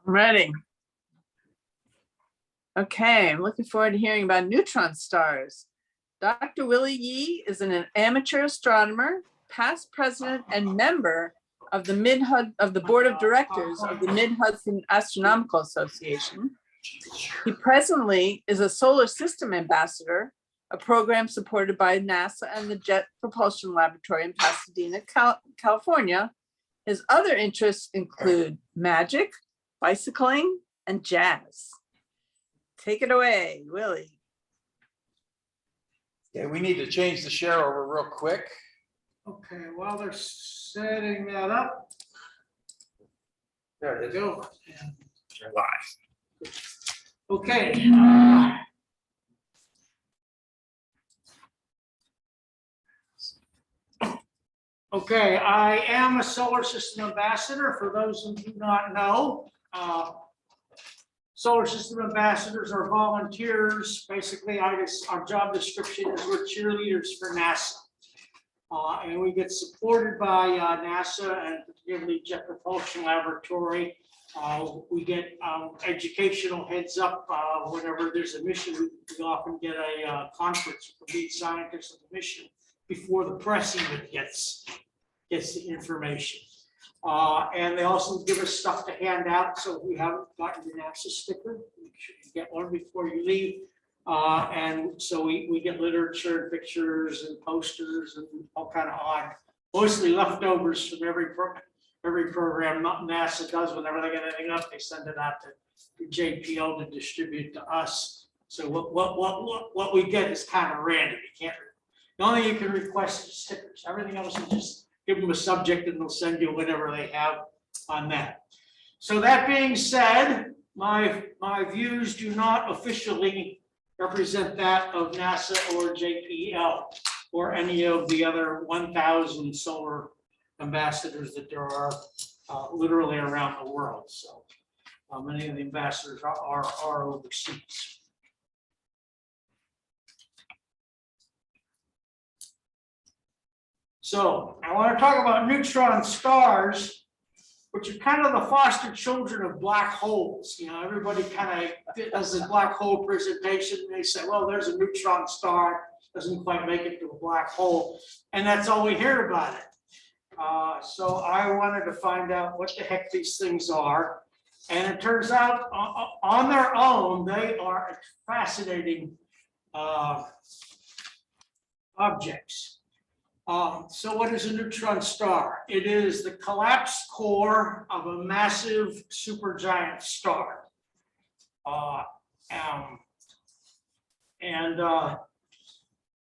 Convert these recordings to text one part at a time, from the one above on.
I'm ready. Okay, I'm looking forward to hearing about neutron stars. Dr. Willie Yee is an amateur astronomer, past president and member of the board of directors of the Mid-Hudson Astronomical Association. He presently is a solar system ambassador, a program supported by NASA and the Jet Propulsion Laboratory in Pasadena, California. His other interests include magic, bicycling, and jazz. Take it away, Willie. Yeah, we need to change the share over real quick. Okay, while they're setting that up, There it is. go. You're live. Okay. Okay, I am a solar system ambassador. For those who do not know, solar system ambassadors are volunteers. Basically, our job description is we're cheerleaders for NASA. And we get supported by NASA and particularly Jet Propulsion Laboratory. We get educational heads up whenever there's a mission. We often get a conference for lead scientists of the mission before the press even gets the information. And they also give us stuff to hand out. So if we haven't gotten the NASA sticker, make sure you get one before you leave. And so we get literature and pictures and posters and all kind of odd, mostly leftovers from every program NASA does. Whenever they get anything up, they send it out to JPL to distribute to us. So what we get is kind of random. You can't. The only thing you can request is stickers. Everything else is just give them a subject and they'll send you whatever they have on that. So that being said, my views do not officially represent that of NASA or JPL or any of the other 1,000 solar ambassadors that there are literally around the world. So many of the ambassadors are overseas. So I want to talk about neutron stars, which are kind of the foster children of black holes. You know, everybody kind of does this black hole presentation. And they say, well, there's a neutron star, doesn't quite make it to a black hole. And that's all we hear about it. So I wanted to find out what the heck these things are. And it turns out on their own, they are fascinating objects. So what is a neutron star? It is the collapsed core of a massive supergiant star.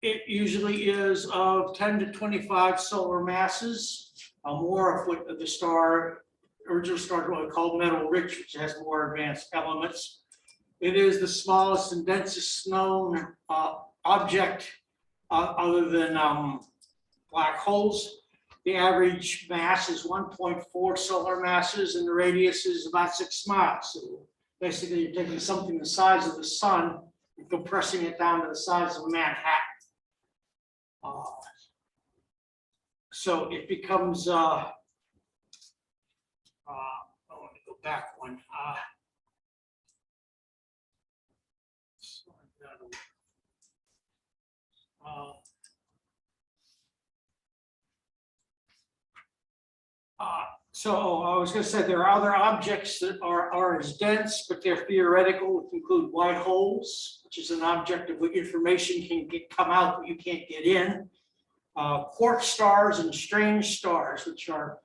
It usually is of 10 to 25 solar masses, more of what the original star is what we call metal rich, which has more advanced elements. It is the smallest and densest known object other than black holes. The average mass is 1.4 solar masses and the radius is about 6 miles. So basically you're taking something the size of the sun and compressing it down to the size of Manhattan. So it becomes, I want to go back one. So I was going to say there are other objects that are as dense, but they're theoretical. It include white holes, which is an object of which information can come out, but you can't get in. Quark stars and strange stars, which are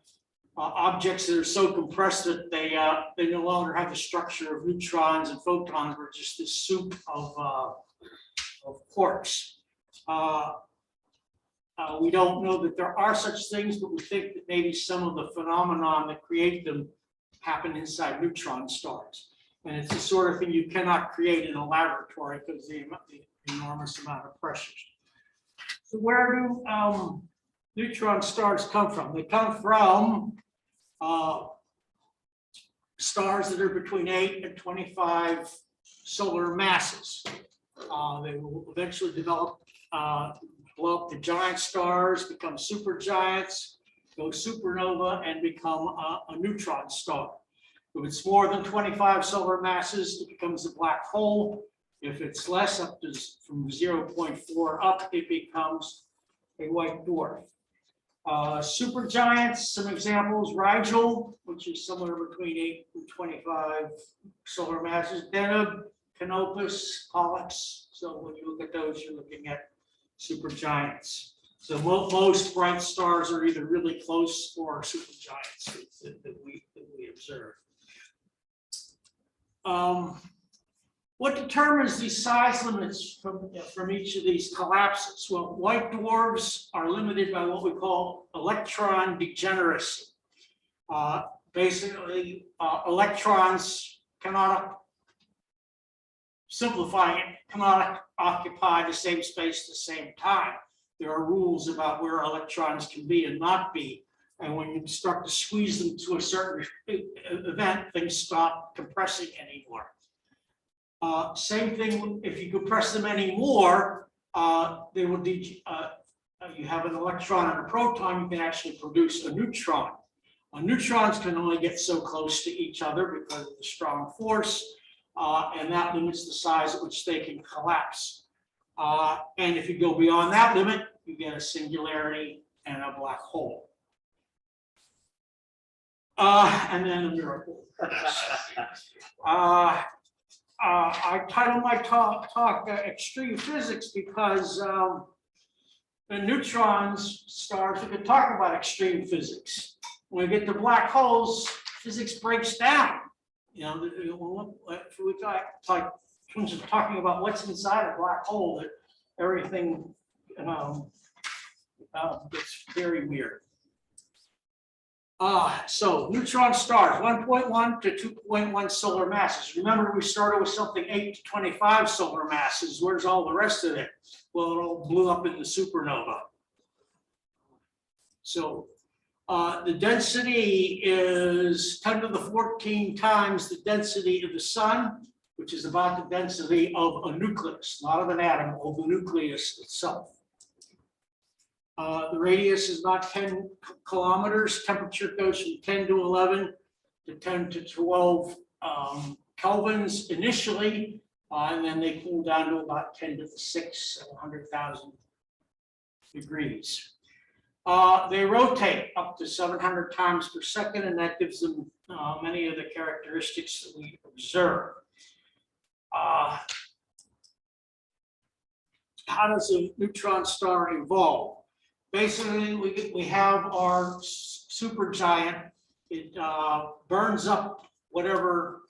objects that are so compressed that they no longer have the structure of neutrons and photons, but just this soup of quarks. We don't know that there are such things, but we think that maybe some of the phenomenon that create them happen inside neutron stars. And it's the sort of thing you cannot create in a laboratory because of the enormous amount of pressures. So where do neutron stars come from? They come from stars that are between 8 and 25 solar masses. They will eventually develop, blow up to giant stars, become supergiants, go supernova, and become a neutron star. If it's more than 25 solar masses, it becomes a black hole. If it's less, up to from 0.4 up, it becomes a white dwarf. Supergiants, some examples: Rigel, which is somewhere between 8 and 25 solar masses; Deneb, Canopus, Pollux. So when you look at those, you're looking at supergiants. So most bright stars are either really close or supergiants that we observe. What determines the size limits from each of these collapses? Well, white dwarfs are limited by what we call electron degeneracy. Basically, electrons cannot, simplifying it, cannot occupy the same space at the same time. There are rules about where electrons can be and not be. And when you start to squeeze them to a certain event, things stop compressing anymore. Same thing, if you compress them anymore, they will you have an electron and a proton, you can actually produce a neutron. Neutrons can only get so close to each other because of the strong force, and that limits the size at which they can collapse. And if you go beyond that limit, you get a singularity and a black hole. And then a miracle. I titled my talk Extreme Physics because the neutrons, stars, we could talk about extreme physics. When we get to black holes, physics breaks down. You know, we talk like in terms of talking about what's inside a black hole, that everything gets very weird. So neutron stars, 1.1 to 2.1 solar masses. Remember, we started with something 8 to 25 solar masses. Where's all the rest of it? Well, it all blew up in the supernova. So the density is 10 to the 14 times the density of the sun, which is about the density of a nucleus, not of an atom, of the nucleus itself. The radius is not 10 kilometers. Temperature goes from 10 to 11 to 10 to 12 kelvins initially, and then they cool down to about 10 to the 6 at 100,000 degrees. They rotate up to 700 times per second, and that gives them many of the characteristics that we observe. How does a neutron star evolve? Basically, we have our supergiant. It burns up whatever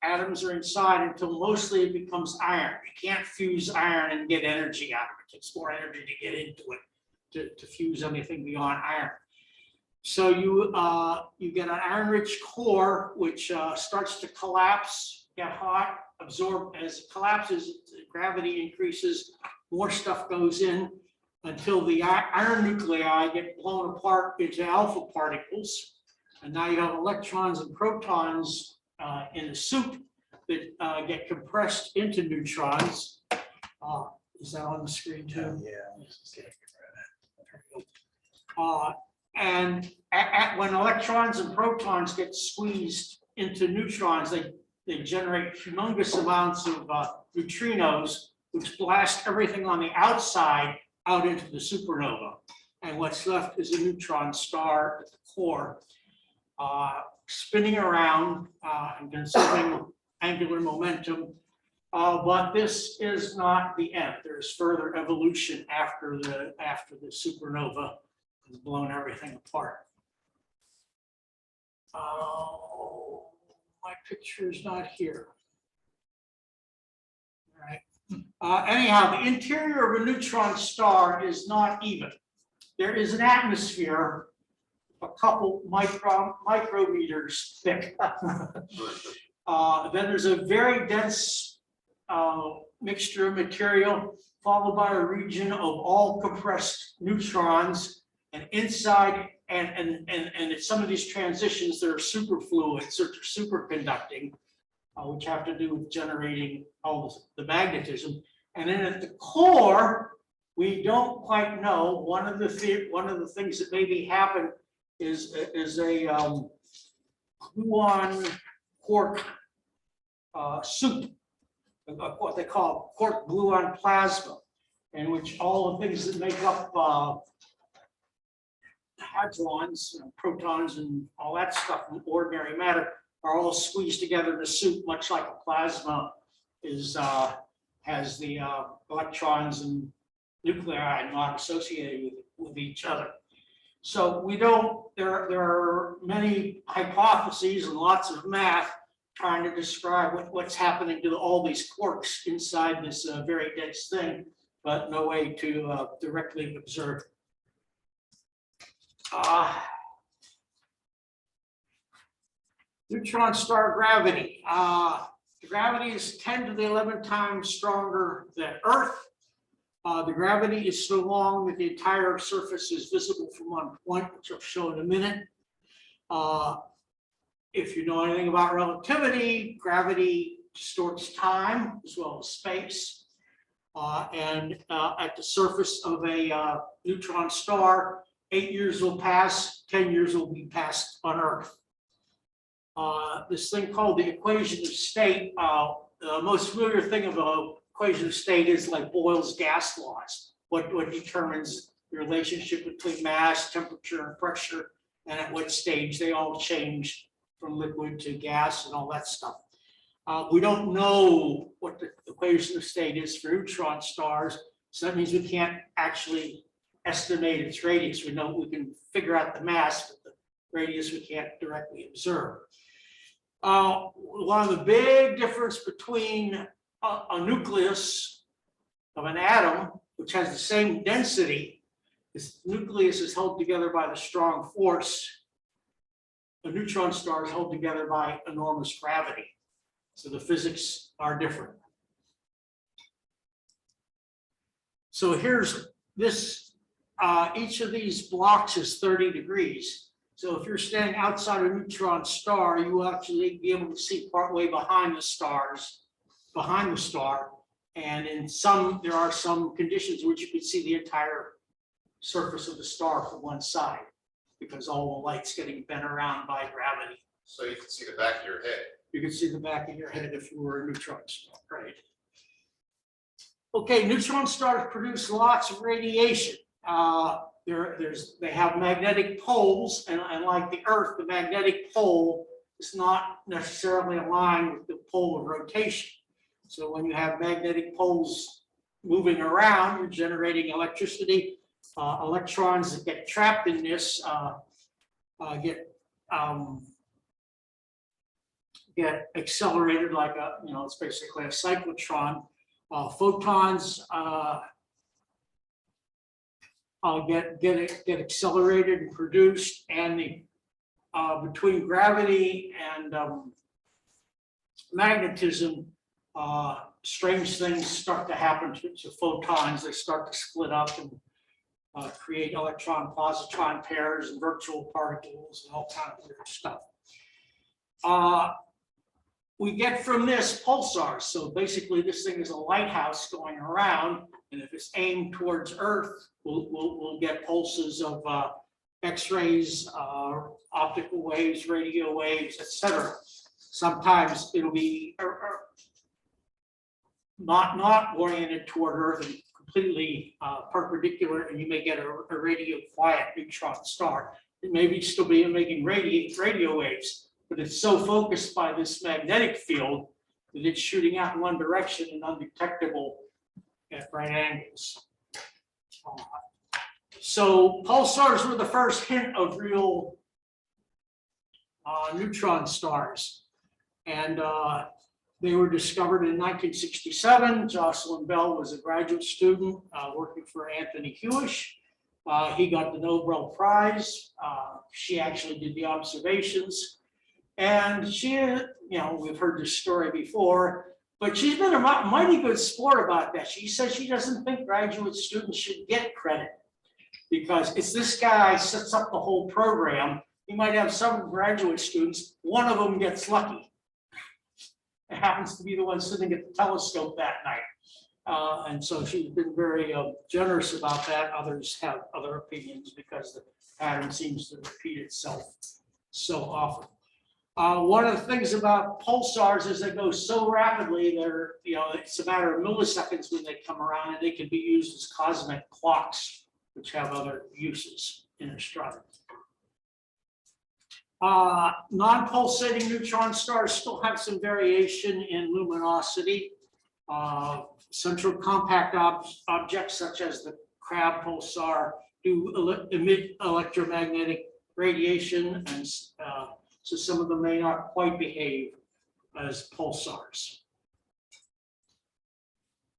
atoms are inside until mostly it becomes iron. You can't fuse iron and get energy out of it. It takes more energy to get into it to fuse anything beyond iron. So you get an iron-rich core, which starts to collapse, get hot, absorb. As it collapses, gravity increases, more stuff goes in, until the iron nuclei get blown apart into alpha particles. And now you have electrons and protons in a soup that get compressed into neutrons. Is that on the screen too? Yeah. And when electrons and protons get squeezed into neutrons, they generate humongous amounts of neutrinos, which blast everything on the outside out into the supernova. And what's left is a neutron star at the core, spinning around and conserving angular momentum. But this is not the end. There's further evolution after the supernova has blown everything apart. My picture is not here. All right. Anyhow, the interior of a neutron star is not even. There is an atmosphere a couple micrometers thick. Then there's a very dense mixture of material, followed by a region of all compressed neutrons, and inside, and at some of these transitions, there are superfluids or superconducting, which have to do with generating all the magnetism. And then at the core, we don't quite know. One of the things that maybe happened is a gluon quark soup, what they call quark gluon plasma, in which all the things that make up hadrons, protons, and all that stuff in ordinary matter are all squeezed together in a soup, much like a plasma is has the electrons and nuclei not associated with each other. So we don't. There are many hypotheses and lots of math trying to describe what's happening to all these quarks inside this very dense thing, but no way to directly observe. Neutron star gravity. The gravity is 10 to the 11 times stronger than Earth. The gravity is so long that the entire surface is visible from one point, which I'll show in a minute. If you know anything about relativity, gravity distorts time as well as space. And at the surface of a neutron star, 8 years will pass, 10 years will be passed on Earth. This thing called the equation of state, the most familiar thing of the equation of state is like Boyle's gas laws, what determines the relationship between mass, temperature, and pressure, and at what stage they all change from liquid to gas and all that stuff. We don't know what the equation of state is for neutron stars, so that means we can't actually estimate its radius. We know we can figure out the mass, but the radius we can't directly observe. One of the big difference between a nucleus of an atom, which has the same density, this nucleus is held together by the strong force. A neutron star is held together by enormous gravity. So the physics are different. So here's this, each of these blocks is 30 degrees. So if you're standing outside a neutron star, you will actually be able to see partway behind the stars, behind the star. And in some, there are some conditions in which you can see the entire surface of the star from one side, because all the light's getting bent around by gravity. So you can see the back of your head. You can see the back of your head if you were a neutron star, right? Okay, neutron stars produce lots of radiation. They have magnetic poles, and like the Earth, the magnetic pole is not necessarily aligned with the pole of rotation. So when you have magnetic poles moving around, you're generating electricity. Electrons that get trapped in this get accelerated like a, it's basically a cyclotron. Photons get accelerated and produced, and the between gravity and magnetism, strange things start to happen to photons. They start to split up and create electron-positron pairs and virtual particles and all kinds of weird stuff. We get from this pulsars. So basically, this thing is a lighthouse going around, and if it's aimed towards Earth, we'll get pulses of X-rays, optical waves, radio waves, etc. Sometimes it'll be not oriented toward Earth and completely perpendicular, and you may get a radio quiet neutron star. It may still be making radio waves, but it's so focused by this magnetic field that it's shooting out in one direction and undetectable at right angles. So pulsars were the first hint of real neutron stars, and they were discovered in 1967. Jocelyn Bell was a graduate student working for Anthony Hewish. He got the Nobel Prize. She actually did the observations. And she, we've heard this story before, but she's been a mighty good sport about that. She says she doesn't think graduate students should get credit because it's this guy sets up the whole program. You might have some graduate students, one of them gets lucky. It happens to be the one sitting at the telescope that night. And so she's been very generous about that. Others have other opinions because the pattern seems to repeat itself so often. One of the things about pulsars is they go so rapidly, they're, it's a matter of milliseconds when they come around, and they can be used as cosmic clocks, which have other uses in astronomy. Non-pulsating neutron stars still have some variation in luminosity. Central compact objects such as the Crab pulsar do emit electromagnetic radiation, and so some of them may not quite behave as pulsars.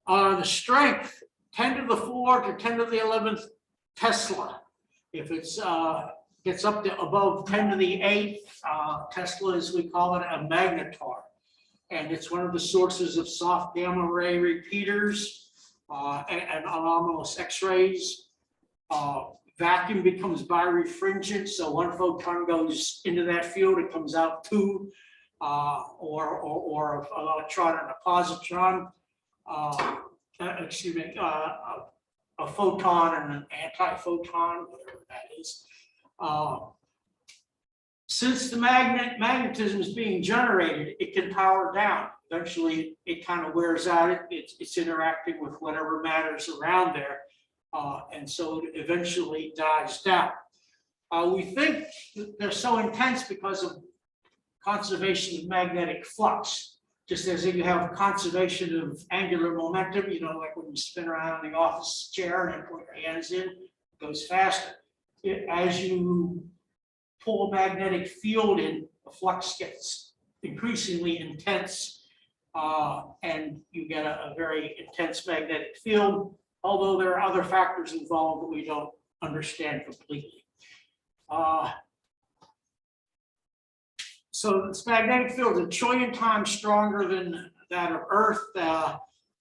The strength, 10 to the 4 to 10 to the 11th Tesla. If it's gets up to above 10 to the 8th Tesla, as we call it, a magnetar. And it's one of the sources of soft gamma ray repeaters and anomalous X-rays. Vacuum becomes birefringent, so one photon goes into that field, it comes out two, or an electron and a positron. Excuse me, a photon and an antiphoton, whatever that is. Since the magnetism is being generated, it can power down. Eventually, it kind of wears out. It's interacting with whatever matters around there. And so it eventually dies down. We think they're so intense because of conservation of magnetic flux. Just as if you have conservation of angular momentum, like when you spin around in the office chair and put your hands in, it goes faster. As you pull a magnetic field in, the flux gets increasingly intense, and you get a very intense magnetic field, although there are other factors involved that we don't understand completely. So this magnetic field is a trillion times stronger than that of Earth.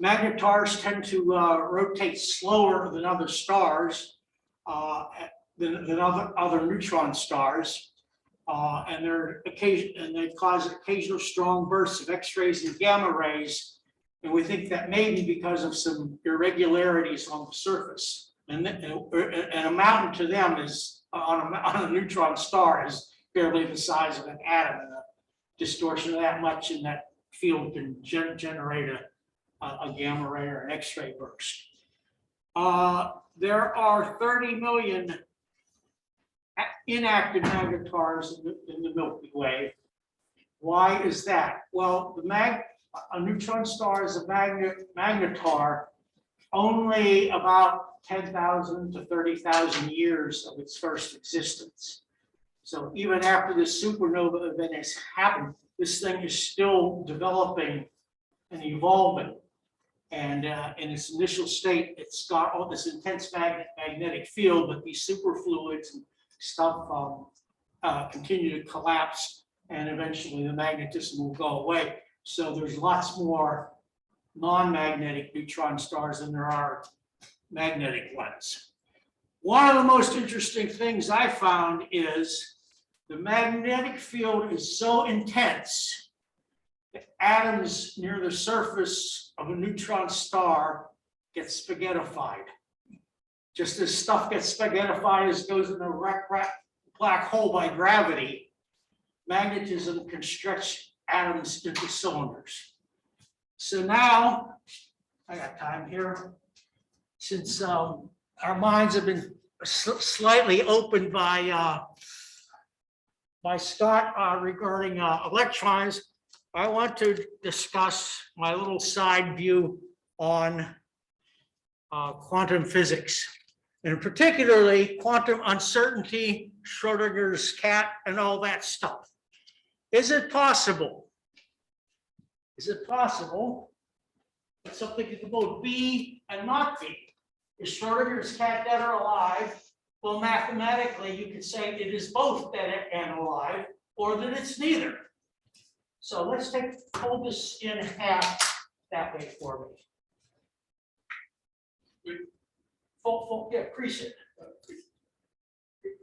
Magnetars tend to rotate slower than other stars, than other neutron stars, and they cause occasional strong bursts of X-rays and gamma rays, and we think that may be because of some irregularities on the surface. And a mountain to them is on a neutron star is barely the size of an atom, and a distortion of that much in that field can generate a gamma ray or an X-ray burst. There are 30 million inactive magnetars in the Milky Way. Why is that? Well, a neutron star is a magnetar only about 10,000 to 30,000 years of its first existence. So even after this supernova event has happened, this thing is still developing and evolving. And in its initial state, it's got all this intense magnetic field, but these superfluids and stuff continue to collapse, and eventually the magnetism will go away. So there's lots more non-magnetic neutron stars than there are magnetic ones. One of the most interesting things I found is the magnetic field is so intense that atoms near the surface of a neutron star get spaghettified. Just as stuff gets spaghettified as goes in a black hole by gravity, magnetism can stretch atoms into cylinders. So now, I got time here. Since our minds have been slightly opened by Scott regarding electrons, I want to discuss my little side view on quantum physics, and particularly quantum uncertainty, Schrodinger's cat, and all that stuff. Is it possible? Is it possible that something can both be and not be? Is Schrodinger's cat dead or alive? Well, mathematically, you could say it is both dead and alive, or that it's neither. So let's fold this in half that way for me. Yeah, crease it.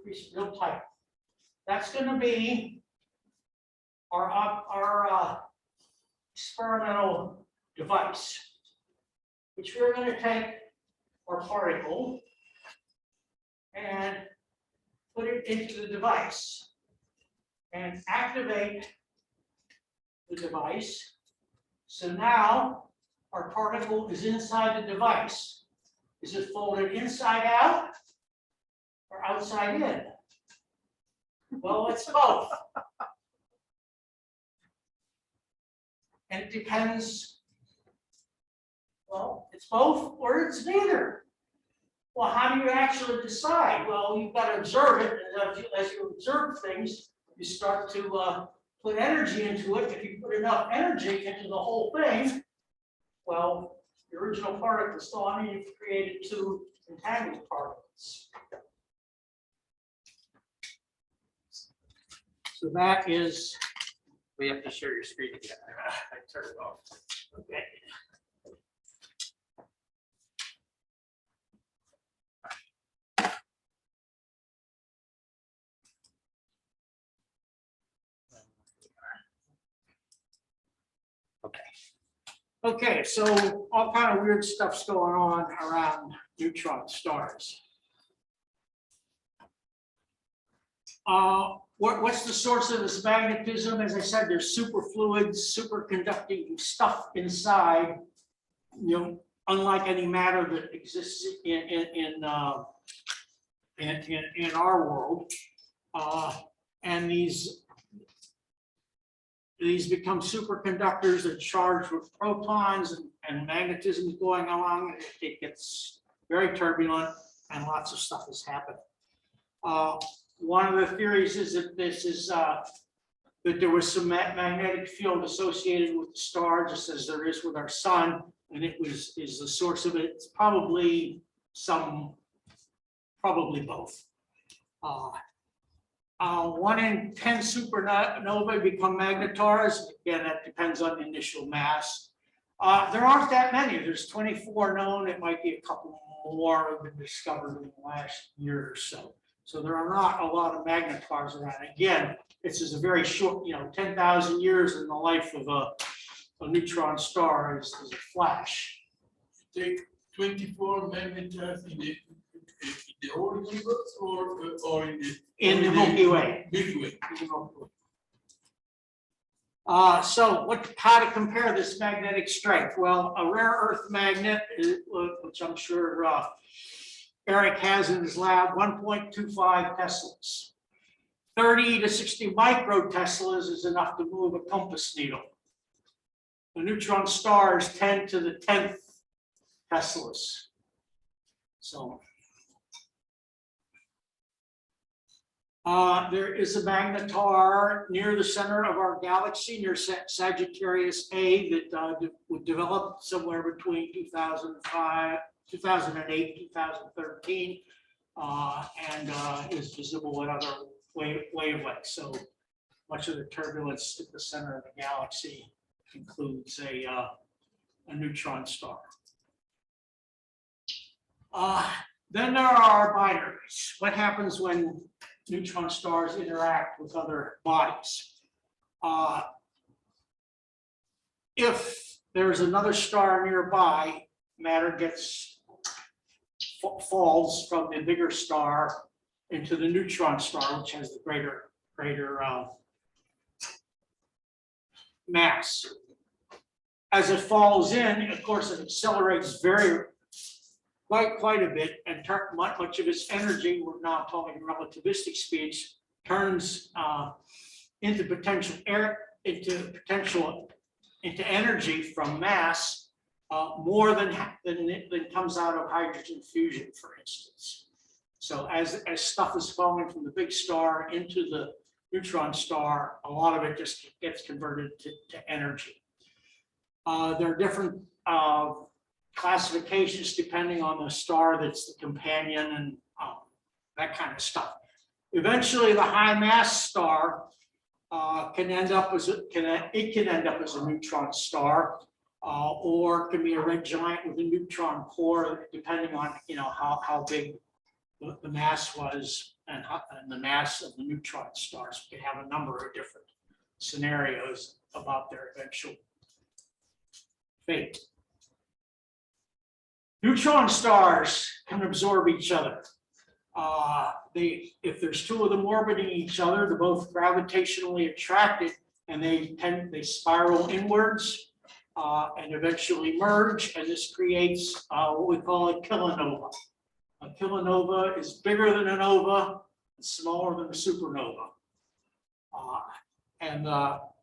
Crease it real tight. That's going to be our experimental device, which we're going to take our particle and put it into the device and activate the device. So now our particle is inside the device. Is it folded inside out or outside in? Well, it's both. And it depends, well, it's both or it's neither. Well, how do you actually decide? Well, you've got to observe it, and as you observe things, you start to put energy into it. If you put enough energy into the whole thing, well, the original particle is gone, and you've created two entangled particles. So that is. We have to share your screen again. I turned it off. Okay. Okay. Okay, so all kind of weird stuff's going on around neutron stars. What's the source of this magnetism? As I said, there's superfluids, superconducting stuff inside. You know, unlike any matter that exists in our world, and these become superconductors that are charged with protons, and magnetism is going along. It gets very turbulent, and lots of stuff is happening. One of the theories is that this is that there was some magnetic field associated with the star, just as there is with our sun, and it is the source of it. It's probably both. 1 in 10 supernovae become magnetars. Again, that depends on the initial mass. There aren't that many. There's 24 known. It might be a couple more have been discovered in the last year or so. So there are not a lot of magnetars around. Again, this is a very short, 10,000 years in the life of a neutron star is a flash. Take 24 magnetars in the whole universe or in In the Milky Way. Milky Way. So how to compare this magnetic strength? Well, a rare earth magnet, which I'm sure Eric has in his lab, 1.25 teslas. 30 to 60 microteslas is enough to move a compass needle. The neutron star is 10 to the 10th teslas. So there is a magnetar near the center of our galaxy, near Sagittarius A, that would develop somewhere between 2008, 2013, and is visible at other wavelengths. So much of the turbulence at the center of the galaxy includes a neutron star. Then there are binaries. What happens when neutron stars interact with other bodies? If there's another star nearby, matter falls from the bigger star into the neutron star, which has the greater mass. As it falls in, of course, it accelerates quite a bit, and much of its energy, we're now talking relativistic speeds, turns into energy from mass, more than comes out of hydrogen fusion, for instance. So as stuff is falling from the big star into the neutron star, a lot of it just gets converted to energy. There are different classifications depending on the star that's the companion and that kind of stuff. Eventually, the high mass star can end up as a neutron star, or it can be a red giant with a neutron core, depending on how big the mass was and the mass of the neutron stars. We can have a number of different scenarios about their eventual fate. Neutron stars can absorb each other. If there's two of them orbiting each other, they're both gravitationally attracted, and they spiral inwards and eventually merge, and this creates what we call a kilonova. A kilonova is bigger than a nova, and smaller than a supernova.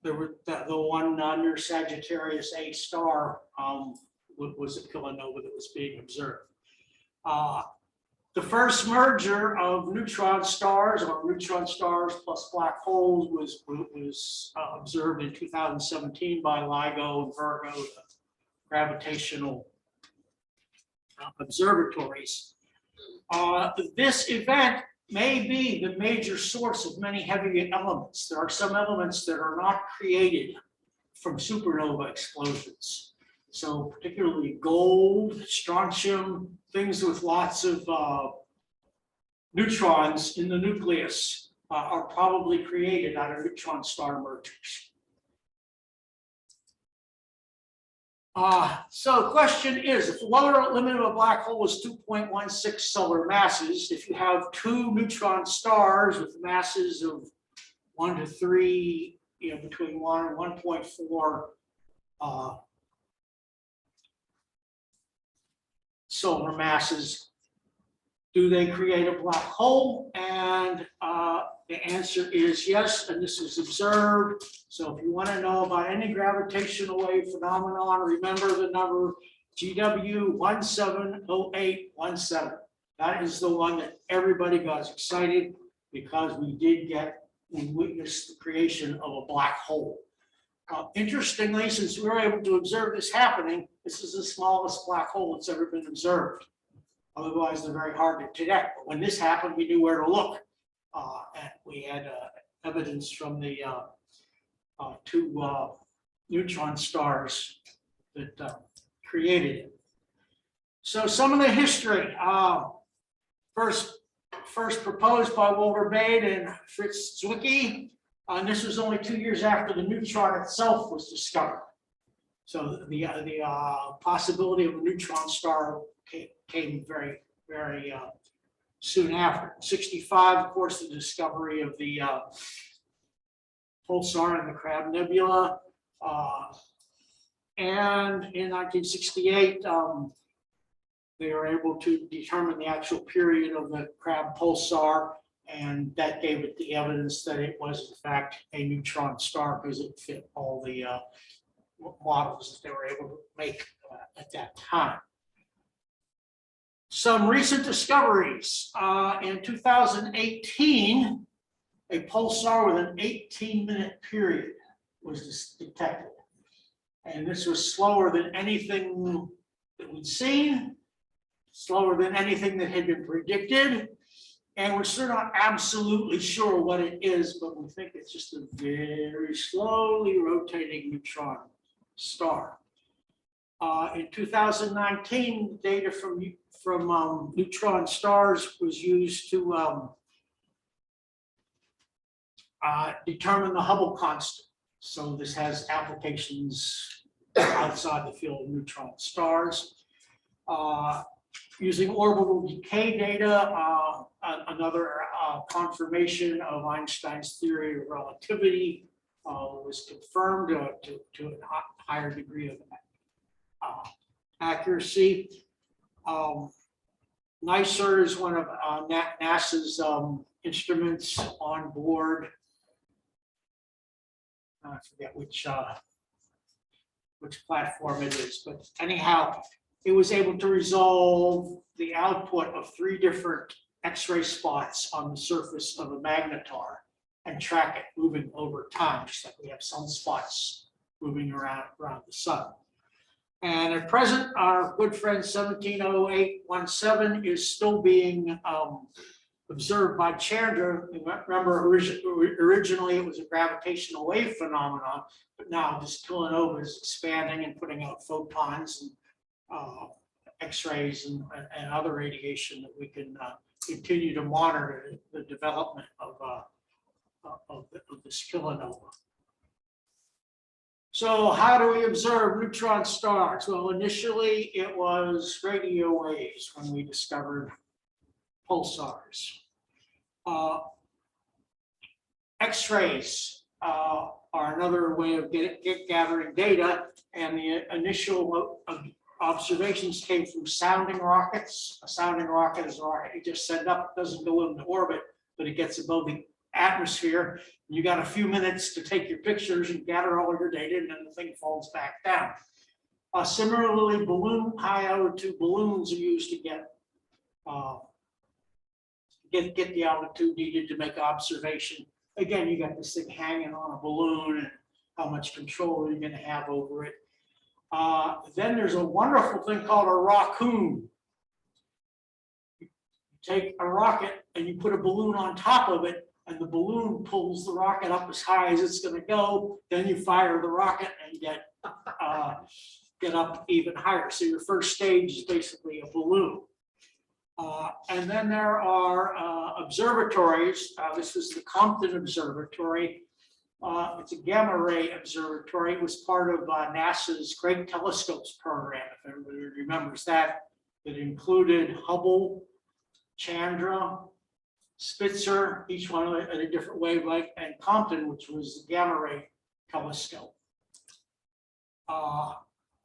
There were the one near Sagittarius A star was a kilonova that was being observed. The first merger of neutron stars, or neutron stars plus black holes, was observed in 2017 by LIGO and Virgo, the gravitational observatories. This event may be the major source of many heavy elements. There are some elements that are not created from supernova explosions. So particularly gold, strontium, things with lots of neutrons in the nucleus are probably created out of neutron star mergers. So the question is, if the lower limit of a black hole is 2.16 solar masses, if you have two neutron stars with masses of 1 to 3, between 1 and 1.4 solar masses, do they create a black hole? And the answer is yes, and this is observed. So if you want to know about any gravitational wave phenomenon, remember the number GW170817. That is the one that everybody got excited because we witnessed the creation of a black hole. Interestingly, since we were able to observe this happening, this is the smallest black hole that's ever been observed. Otherwise, they're very hard to detect. But when this happened, we knew where to look. And we had evidence from the two neutron stars that created it. So some of the history. First proposed by Wilbur Bade and Fritz Zwicky. And this was only 2 years after the neutron itself was discovered. So the possibility of a neutron star came very, very soon after. 1965, of course, the discovery of the pulsar in the Crab Nebula. And in 1968, they were able to determine the actual period of the Crab pulsar, and that gave it the evidence that it was, in fact, a neutron star because it fit all the models that they were able to make at that time. Some recent discoveries. In 2018, a pulsar with an 18-minute period was detected. And this was slower than anything that we'd seen, slower than anything that had been predicted. And we're still not absolutely sure what it is, but we think it's just a very slowly rotating neutron star. In 2019, data from neutron stars was used to determine the Hubble constant. So this has applications outside the field of neutron stars. Using orbital decay data, another confirmation of Einstein's theory of relativity was confirmed to a higher degree of accuracy. NICER is one of NASA's instruments on board. I forget which platform it is, but anyhow, it was able to resolve the output of 3 different X-ray spots on the surface of a magnetar and track it moving over time, just like we have sunspots moving around the sun. And at present, our good friend 170817 is still being observed by Chandra. Remember, originally it was a gravitational wave phenomenon, but now this kilonova is expanding and putting out photons and X-rays and other radiation that we can continue to monitor the development of this kilonova. So how do we observe neutron stars? Well, initially it was radio waves when we discovered pulsars. X-rays are are another way of gathering data. And the initial observations came from sounding rockets. A sounding rocket is a rocket you just send up, doesn't go into orbit, but it gets above the atmosphere. You got a few minutes to take your pictures and gather all your data, and then the thing falls back down. Similarly, high altitude balloons are used to get the altitude needed to make observation. Again, you got this thing hanging on a balloon, and how much control you're going to have over it. Then there's a wonderful thing called a raccoon. You take a rocket and you put a balloon on top of it, and the balloon pulls the rocket up as high as it's going to go. Then you fire the rocket and get up even higher. So your first stage is basically a balloon. And then there are observatories. This is the Compton Observatory. It's a gamma ray observatory. It was part of NASA's Great Telescopes program, if everybody remembers that. It included Hubble, Chandra, Spitzer, each one at a different wavelength, and Compton, which was the gamma ray telescope.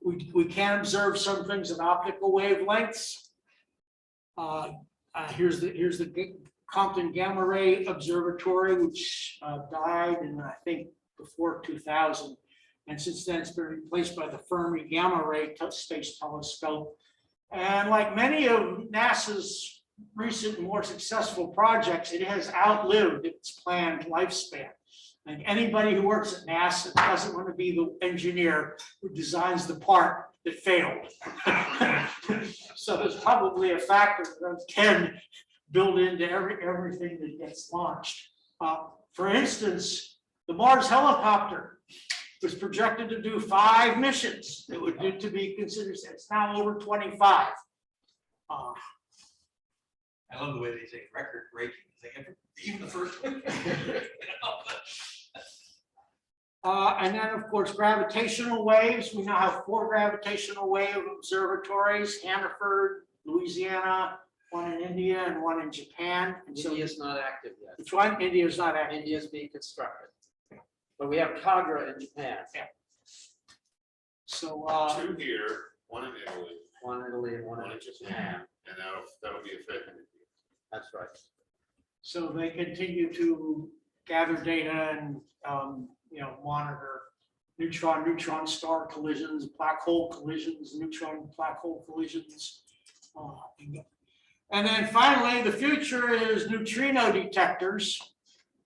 We can observe some things in optical wavelengths. Here's the Compton Gamma Ray Observatory, which died in, I think, before 2000. And since then, it's been replaced by the Fermi Gamma Ray Space Telescope. And like many of NASA's recent, more successful projects, it has outlived its planned lifespan. And anybody who works at NASA doesn't want to be the engineer who designs the part that failed. So there's probably a factor of 10 built into everything that gets launched. For instance, the Mars helicopter was projected to do 5 missions. It would need to be considered. It's now over 25. I love the way they say record breaking. Even the first one. And then, of course, gravitational waves. We now have 4 gravitational wave observatories: Hanford, Louisiana, one in India, and one in Japan. And so, India's not active yet. which one? India is not active. India's being constructed. But we have Kagra in Japan. So 2 here, 1 in Italy, One in Italy and one 1 in in Japan. Japan, and that'll be a 5th in India. That's right. so they continue to gather data and monitor neutron star collisions, black hole collisions, neutron black hole collisions. And then finally, the future is neutrino detectors.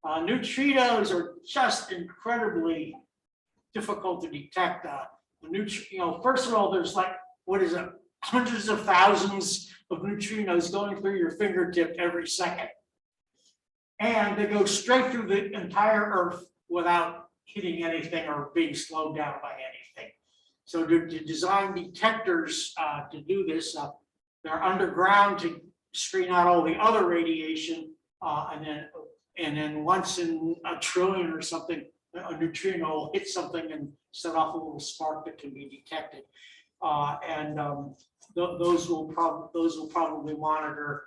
Neutrinos are just incredibly difficult to detect. First of all, there's like, hundreds of thousands of neutrinos going through your fingertip every second. And they go straight through the entire Earth without hitting anything or being slowed down by anything. So to design detectors to do this, they're underground to screen out all the other radiation, and then once in a trillion or something, a neutrino will hit something and set off a little spark that can be detected. Those will probably monitor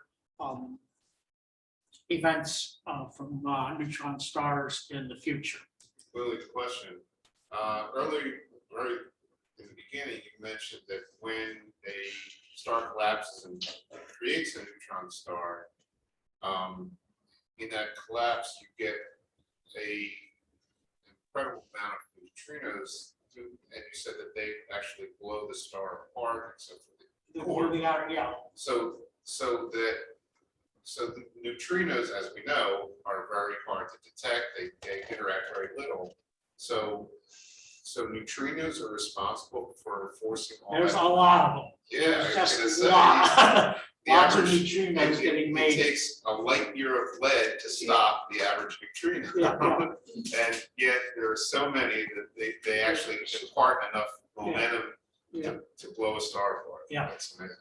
events from neutron stars in the future. Willie, question. Early in the beginning, you mentioned that when a star collapses and creates a neutron star, in that collapse, you get a incredible amount of neutrinos, and you said that they actually blow the star apart, except for the core. So the neutrinos, as we know, are very hard to detect. They interact very little. So neutrinos are responsible for forcing all There's that. a lot of them. Yeah, There's I was just gonna a lot. the Lots of average- neutrinos getting made. It takes a light year of lead to stop the average neutrino. Yeah. And yet there are so many that they actually impart enough momentum Yeah. to blow a star apart. Yeah. That's amazing.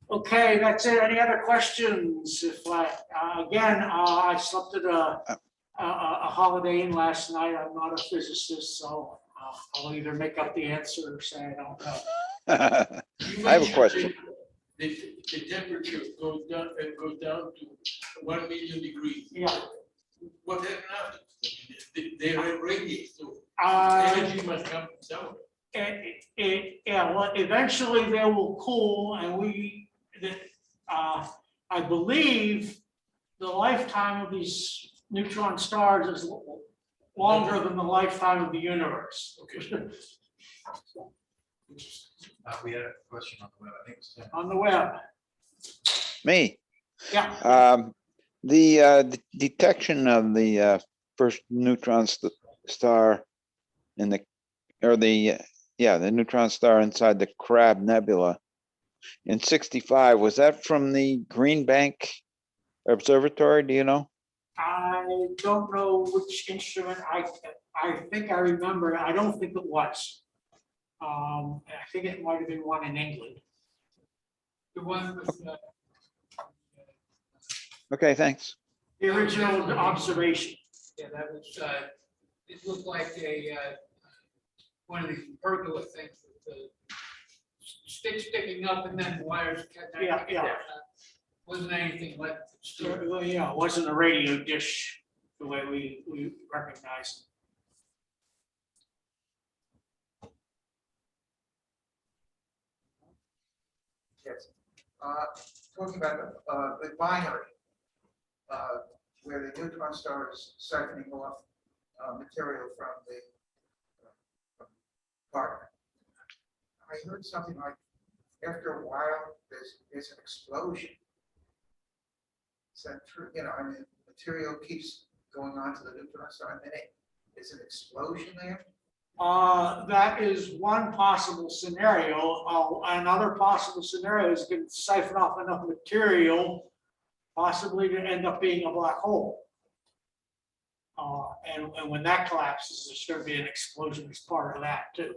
Okay, that's it. Any other questions? If I slept at a Holiday Inn last night. I'm not a physicist, so I'll either make up the answer or say I don't know. I have a question. The temperature goes down to 1 million degrees. Yeah. What happened after? They radiate, so Uh, energy must come from somewhere. yeah, well, eventually they will cool and I believe the lifetime of these neutron stars is longer than the lifetime of the universe. We had a question on the web, I think it's Tim. On the web, Me. yeah. The detection of the first neutron star in the, or the neutron star inside the Crab Nebula in '65, was that from the Green Bank Observatory? Do you know? I don't know which instrument, I think I remember, I don't think it was. I think it might have been one in England. The one with, Okay, thanks. The original observation. yeah, that was, it looked like a, one of these pergola things with the sticks sticking up and then wires connecting. Yeah. Wasn't anything like. Well, yeah, it wasn't a radio dish the way we recognize Yes. Talking about the binary, where the neutron star is siphoning off material from the partner. I heard something like, after a while, there's an explosion. Is that true? You know, I mean, material keeps going on to the neutron star, and then there's an explosion there? That is one possible scenario. Another possible scenario is to siphon off enough material, possibly to end up being a black hole. And when that collapses, there's going to be an explosion as part of that too.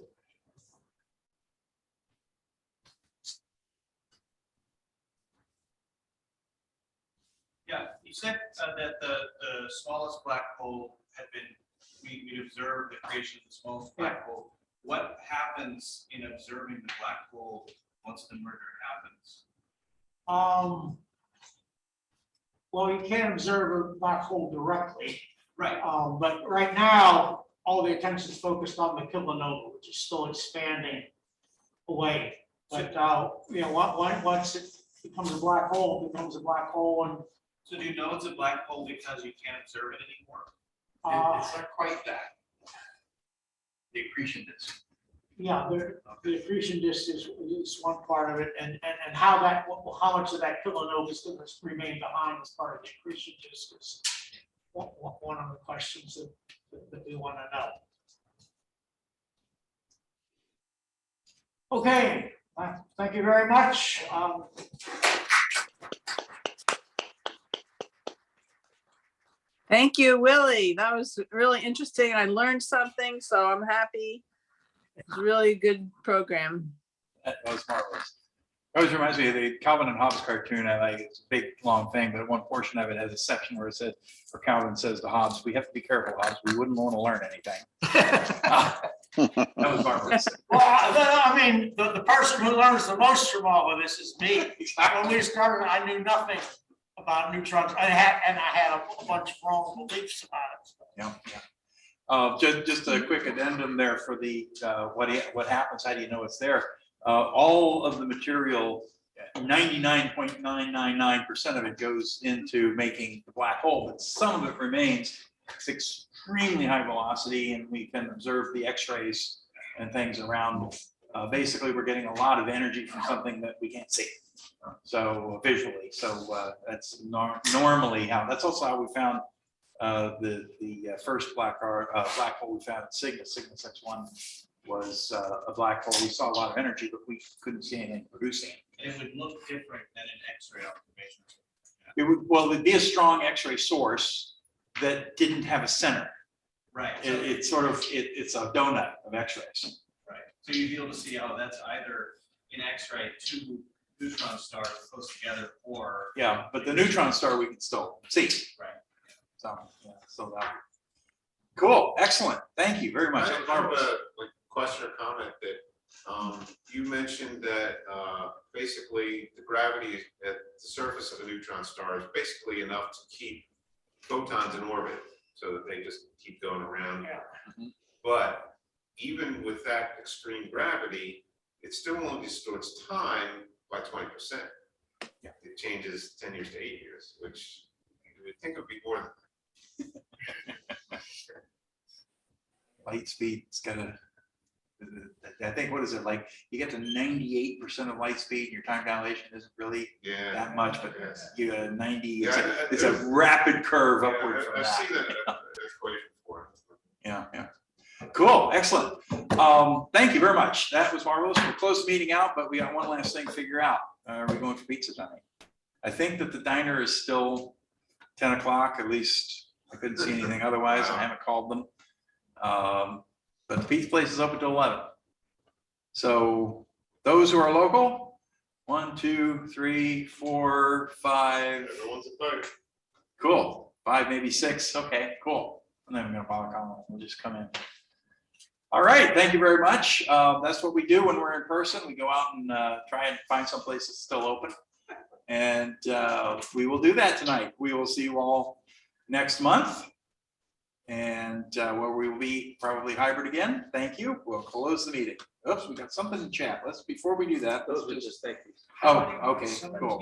Yeah, you said that the smallest black hole had been, we observed the creation of the smallest black hole. What happens in observing the black hole once the merger happens? Well, you can't observe a black hole directly, Right. but right now, all the attention is focused on the kilonova, which is still expanding away. But you know, once it becomes a black hole, it becomes a black hole, and So do you know it's a black hole because you can't observe it anymore? It's not quite that. The accretion disk. yeah, the accretion disk is one part of it, and how much of that kilonova is going to remain behind as part of the accretion disk is one of the questions that we want to know. Okay, thank you very much. Thank you, Willie. That was really interesting. I learned something, so I'm happy. It's really a good program. That was marvelous. It always reminds me of the Calvin and Hobbes cartoon. I like it's a big, long thing, but one portion of it has a section where it says, where Calvin says to Hobbes, "We have to be careful, Hobbes. We wouldn't want to learn anything." That was marvelous. Well, I mean, the person who learns the most from all of this is me. When we started, I knew nothing about neutrons. I had a bunch of wrong beliefs about it. Yeah. Just a quick addendum there for the what happens. How do you know it's there? All of the material, 99.999% of it goes into making the black hole, but some of it remains. It's extremely high velocity, and we can observe the X-rays and things around. Basically, we're getting a lot of energy from something that we can't see. So visually, that's normally how. That's also how we found the first black hole we found at Cygnus 61 was a black hole. We saw a lot of energy, but we couldn't see anything producing it. And it would look different than an X-ray observation. It would, well, it'd be a strong X-ray source that didn't have a center. Right. It's sort of it's a donut of X-rays. Right. So you'd be able to see how that's either in X-ray two neutron stars close together, or Yeah, but the neutron star we can still see. Right. So yeah, so that. Cool, excellent. Thank you very much. I That was have marvelous. a question or comment that you mentioned that basically the gravity at the surface of a neutron star is basically enough to keep photons in orbit. so that they just keep going around. Yeah. But even with that extreme gravity, it still only distorts time by 20%. Yeah. It changes 10 years to 8 years, which you would think would be more than Light speed's gotta, I think, what is it, like, you get to 98% of light speed, your time dilation isn't really yeah. that much, but Yes. you got 90, Yeah, it's a rapid curve Yeah, upward from I've that. seen that equation before. Yeah, yeah. Cool, excellent. Thank you very much. That was marvelous. We'll close the meeting out, but we got one last thing to figure out. Are we going for pizza tonight? I think that the diner is still 10 o'clock, at least I couldn't see anything otherwise. I haven't called them. But the pizza place is open till 11. So those who are local, 1, 2, 3, 4, 5. Everyone's invited. Cool. 5, maybe 6. Okay, cool. I'm not even gonna bother calling. We'll just come in. All right, thank you very much. That's what we do when we're in person. We go out and try and find some place that's still open. And we will do that tonight. We will see you all next month. And where we will be probably hybrid again. Thank you. We'll close the meeting. Oops, we got something in chat. Before we do that, let's just. thank you. Oh, okay, cool.